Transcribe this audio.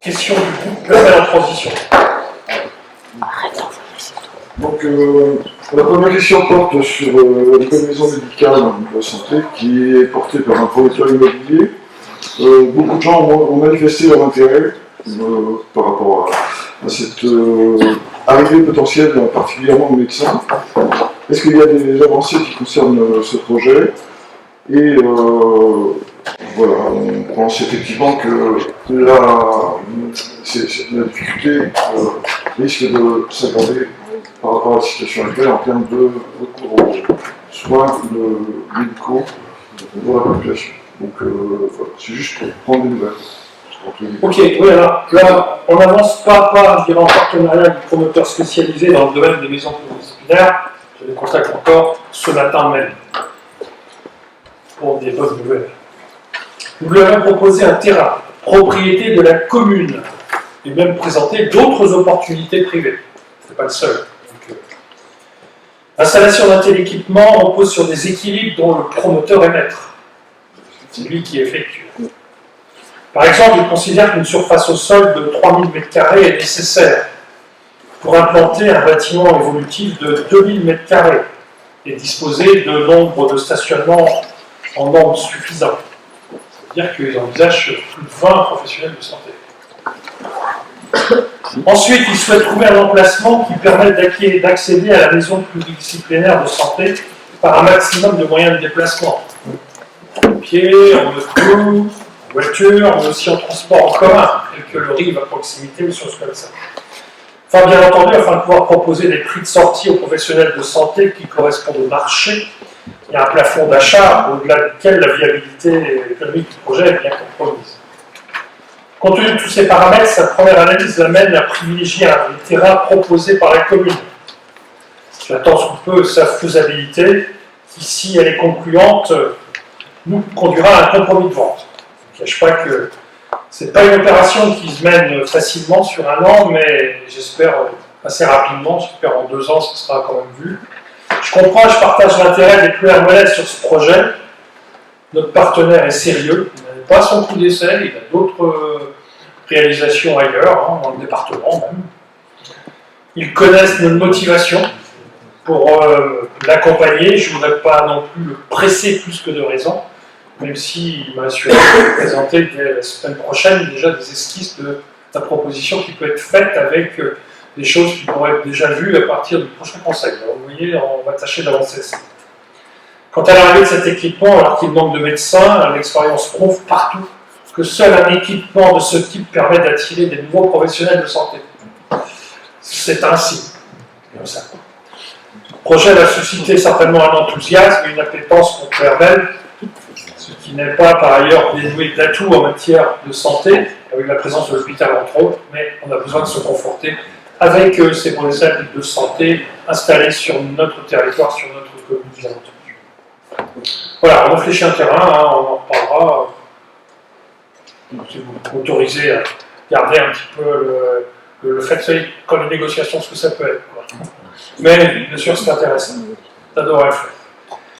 Question du groupe L'appel en transition. Donc, la première question porte sur les maisons médicales de la santé, qui est portée par un promoteur immobilier. Beaucoup de gens ont manifesté leur intérêt par rapport à cette arrivée potentielle, particulièrement de médecins. Est-ce qu'il y a des avancées qui concernent ce projet? Et voilà, on pense effectivement que la difficulté risque de s'aggraver par rapport à la situation actuelle en termes de recours aux soins médicaux pour la population. Donc voilà, c'est juste pour prendre des nouvelles. Ok, oui, alors là, on n'avance pas, je dirais, en partenariat avec des promoteurs spécialisés dans le domaine des maisons pluridisciplinaires. Je les contacte encore ce matin même pour des bonnes nouvelles. Nous lui avons proposé un terrain, propriété de la commune, et même présenté d'autres opportunités privées. Ce n'est pas le seul. L'installation d'un tel équipement repose sur des équilibres dont le promoteur est maître. C'est lui qui effectue. Par exemple, il considère qu'une surface au sol de 3000 m² est nécessaire pour implanter un bâtiment évolutif de 2000 m² et disposer de nombre de stationnements en nombre suffisant. C'est-à-dire qu'ils envisagent plus de 20 professionnels de santé. Ensuite, il souhaite trouver un emplacement qui permette d'accéder à la maison pluridisciplinaire de santé par un maximum de moyens de déplacement. En pied, en moto, en voiture, mais aussi en transport en commun, tel que le RIV à proximité ou choses comme ça. Enfin, bien entendu, afin de pouvoir proposer des prix de sortie aux professionnels de santé qui correspondent au marché, il y a un plafond d'achat au-delà duquel la viabilité économique du projet est bien compromise. Compte tenu de tous ces paramètres, sa première analyse l'amène à privilégier les terrains proposés par la commune. J'attends sous peu sa faisabilité, qui, si elle est concluante, nous conduira à un compromis de vente. Je ne cache pas que ce n'est pas une opération qui se mène facilement sur un an, mais j'espère assez rapidement, j'espère en 2 ans, ce sera quand même vu. Je comprends et je partage l'intérêt des Pleurs Molettes sur ce projet. Notre partenaire est sérieux, il n'a pas son coup d'essai, il a d'autres réalisations ailleurs, dans le département même. Ils connaissent notre motivation pour l'accompagner. Je ne voudrais pas non plus le presser plus que de raison, même s'il m'a assuré de présenter dès la semaine prochaine déjà des esquisses de la proposition qui peut être faite avec des choses qui pourraient être déjà vues à partir du prochain conseil. Alors, vous voyez, on va tâcher d'avancer ça. Quant à l'arrivée de cet équipement, alors qu'il manque de médecins, l'expérience prouve partout que seul un équipement de ce type permet d'attirer des nouveaux professionnels de santé. C'est ainsi. Comme ça. Le projet va susciter certainement un enthousiasme et une appétence pour Clairvel, ce qui n'est pas par ailleurs dénué d'atouts en matière de santé, avec la présence de l'hôpital entre autres, mais on a besoin de se conforter avec ces professionnels de santé installés sur notre territoire, sur notre commune, bien entendu. Voilà, on réfléchit un terrain, on en reparlera. Si vous m'autorisez à garder un petit peu le fait quand les négociations, ce que ça peut être. Quoi. Mais bien sûr, c'est intéressant. Ça devrait le faire.